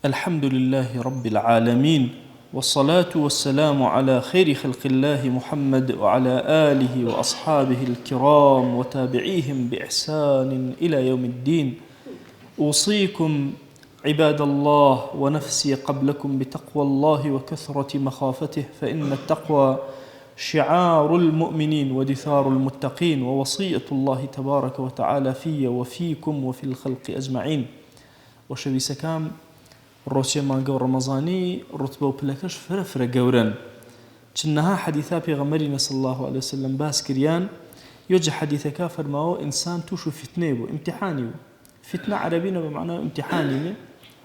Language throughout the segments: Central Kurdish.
الحمد لله رب العالمين، والصلاة والسلام على خير خلق الله محمد وعلى آله وأصحابه الكرام وتابعيهم بإحسان إلى يوم الدين. أوصيكم عباد الله ونفسي قبلكم بتقوى الله وكثرة مخافته، فإن التقوى شعار المؤمنين ودثار المتقين، ووصية الله تبارك وتعالى في وفيكم وفي الخلق أجمعين. وشويسكام ڕۆژێ مانگە و ڕەمەزانی ڕوتبە و پلەکەش فرە گەورەن، چنەها حەدیثا پێغەمبەری صلی الله عليه وسلم باس کردیان. یۆجە حەدیثەکە فەرماوە ئینسان تووش و فتنەی بوو، ئیمتیحانی بوو. فتنە عەرەبینە بمعنى امتحاني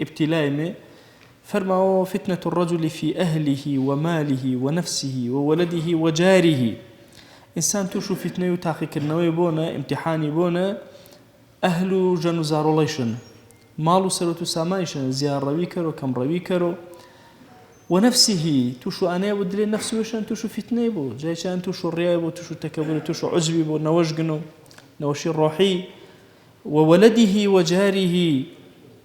ابتلاء. فرماوە فتنة الرجل في أهله وماله ونفسه وولده وجاره. إنسان تووش و فتنەی و تاقیکردنەوەی بۆنە، امتحانی بۆنە، ئەهل و ژەن و زارۆڵەیشن، ماڵ و سەرەت و سامانیشن، زیانڕەوی کەرۆ کەمڕەوی کەرۆ. ونفسه تووش و ئانەیە بۆ درێ نەفس وێشن تووش و فتنەی بوو، جایشان تووش و ڕیای بۆ، تووش و تەکەببر، تووش و عوجبی بۆ، نەوەژگن و نەوەشی ڕۆحی. وولده وجاره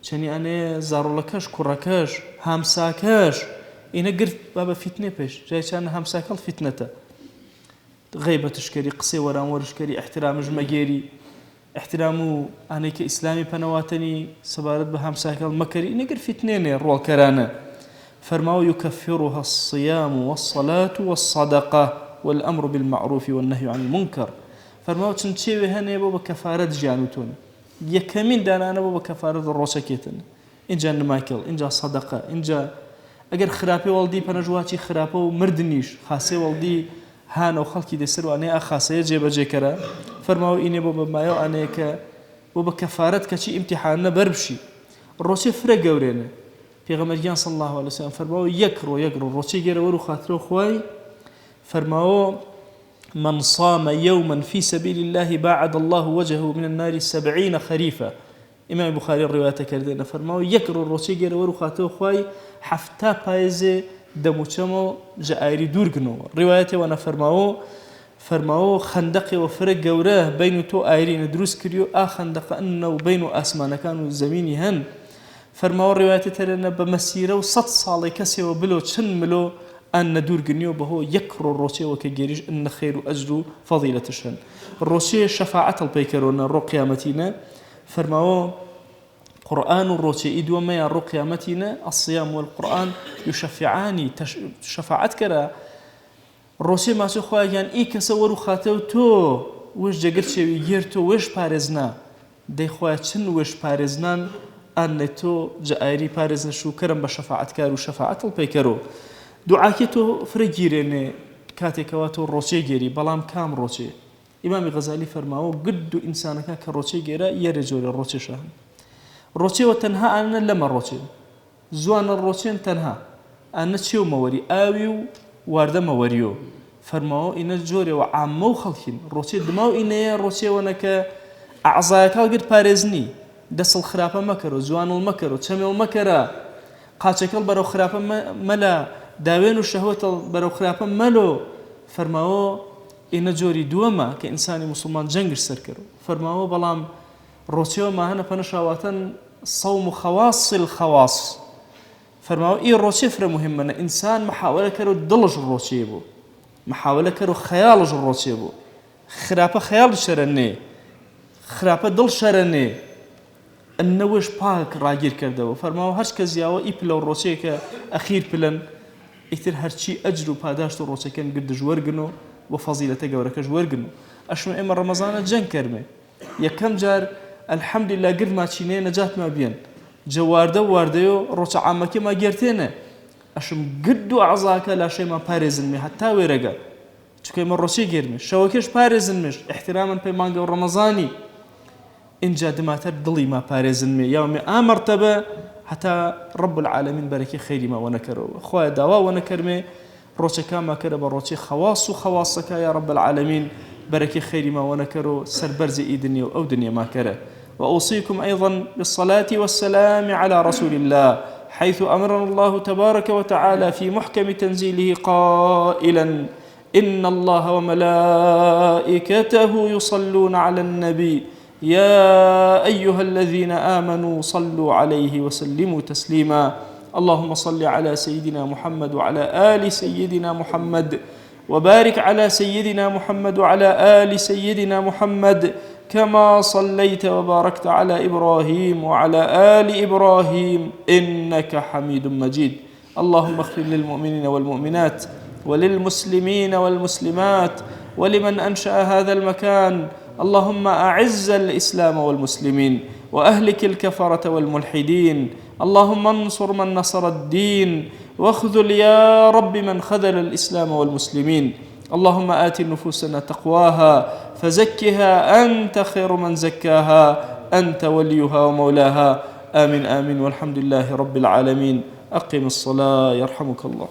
چەنی ئانەیە زارۆڵەکەش، کوڕەکەش، هامساکەش، ئینە گرت با بە فتنێ پێش، جایشان هامساکەڵ فتنەتە، غەیبەتشکەری، قسەی وەرانوەرشکەری، احترامش مەگێری، احترام و ئانەی کە ئیسلامی پەنەواتنی سەبارەت بە هامساکەڵ مەکەری، نەگر فتنێنێ ڕۆڵکەرانە. فەرماوە يكفرها الصيام والصلاة والصدقة والأمر بالمعروف والنهي عن المنكر. فەرماوە چەند چێوێ هەنێ بۆ بە کەفارەت ژیانوتون، یەکەمین دانانە بۆ بە کەفارەت ڕۆژەکێتن. اینجا نماکەڵ، اینجا سەدەقە، اینجا ئەگەر خراپێ وەڵدی پەنەژواچی خراپە و مردنیش خاسێ وەڵدی هانە و خەڵکی دەسەروانەیە ئا خاسەیە جێبەجێکەرە. فەرماوە ئینێ بۆ بەمایە ئانەیە کە بۆ بە کەفارەت کەچی ئیمتیحانە بەربشی ڕۆژێ فرە گەورێنە. پێغەمبەریان صلی الله عليه وسلم فەرماوە یەک ڕۆژێ گێرە وەر و خاترە خوای فەرماوە من صام يوما في سبيل الله باعد الله وجهه من النار 70 خريفا. إمام البخاري الرواية كردنا فرماوە یەک ڕۆژێ گێرە وەر و خاترە خوای حەفتا پایزێ دەموچەمە جائری دوورگنەوە. ڕوايەتێ وانە فەرماوە خەندەقی و فرە گەورە بین و تۆ ئایرینە دروست کردی و ئا خەندەقە ئەنە و بین و ئاسمانەکان و زەمینی هەن. فەرماوە ڕوايەتێ تەرێنە بە مەسیرە و 100 ساڵی کەسێەوە بلۆ چەند ملۆ ئەنە دوورگنی و بەهۆ یەک ڕۆژێەوە کە گێریش ئەنە خێر و ئەجر و فەضیلەتش هەن. ڕۆژێ شەفاعەت هەڵپەیکەرۆنە ڕۆ قیامەتینە. فەرماوە قرآن الروتي إدوما يا الرقية متينة الصيام والقرآن يشفعاني شفاعت كرا الروتي ما سخوا يعني إيه كسور خاتو تو وش جگرت شوی گرتو وش پارزنا دی خواه چن وش پارزنان أن تو جائری پارزن شو کرم بشفاعت كارو شفاعت البيكرو دعاكي تو فرجيرين كاتكواتو الروتي جيري بلام كام روتي. إمام غزالي فرماو قد إنسانك كروتي جيرا يرجو الروتي شهن ڕۆچێ و تەنها ئەنە لەمە ڕۆچێ زوانە ڕۆچێن تەنها ئەنە چێ و مەوەری ئاوی و واردە مەوەریۆ. فەرماوە ئینە جۆرێەوە عامە و خەڵکین ڕۆچێ دماو ئینەیە ڕۆچێوەنەکە ئەعزایەکە گرت پارێزنی دەسڵ خراپە مەکەرەوە، جوانڵ مەکەرەوە، چەمێڵ مەکەرە، قاچەکەڵ بەرەو خراپە مەلا، داوێن و شەهوەتە بەرەو خراپە مەلۆ. فەرماوە ئینە جۆری دووەمە کە ئینسانی موسڵمان جەنگش سەرکەرەوە. فەرماوە بەڵام ڕۆچێوە ماهەنە پەنەشاواتەن صوم خواص الخواص. فرماو إيه الروتي فرا مهمة إنسان محاولة كرو دلج الروتي بو، محاولة كرو خيالج الروتي بو، خرافة خيال شرني، خرافة دل شرني، النوش باك راجير كردو. فرماو هرش كزياوة إبلا الروتي كأخير بلن إثر هرشي أجر باداشت الروتي كان قد جورجنو وفضيلة جورك جورجنو. أشمع إما رمضان جن كرمه يا كم جار الحمد لله قد ما تشيني نجات ما بين جوارده وارديو روش عامك ما جرتينه أشم قدو أعزاك لا شيء ما بارزن مي حتى ورقة شكل من روشي جرمش شوكيش بارزن مش احتراما بمانجا رمضاني إن جاد ما تدلي ما بارزن مي يوم مرتبة حتى رب العالمين بركي خيري ما ونكرو خويا دوا ونكرمي روشي كما كرب روشي خواص وخواصك يا رب العالمين بركي خيري ما ونكرو سربرز إيدني أو دنيا ما كره. وأوصيكم أيضا بالصلاة والسلام على رسول الله حيث أمرنا الله تبارك وتعالى في محكم تنزيله قائلا إن الله وملائكته يصلون على النبي يا أيها الذين آمنوا صلوا عليه وسلموا تسليما. اللهم صل على سيدنا محمد وعلى آل سيدنا محمد، وبارك على سيدنا محمد وعلى آل سيدنا محمد كما صليت وباركت على إبراهيم وعلى آل إبراهيم إنك حميد مجيد. اللهم اغفر للمؤمنين والمؤمنات وللمسلمين والمسلمات ولمن أنشأ هذا المكان. اللهم أعز الإسلام والمسلمين وأهلك الكفرة والملحدين. اللهم انصر من نصر الدين واخذل يا رب من خذل الإسلام والمسلمين. اللهم آت نفوسنا تقواها فزكها أنت خير من زكاها، أنت وليها ومولاها. آمين آمين والحمد لله رب العالمين. أقم الصلاة يرحمك الله.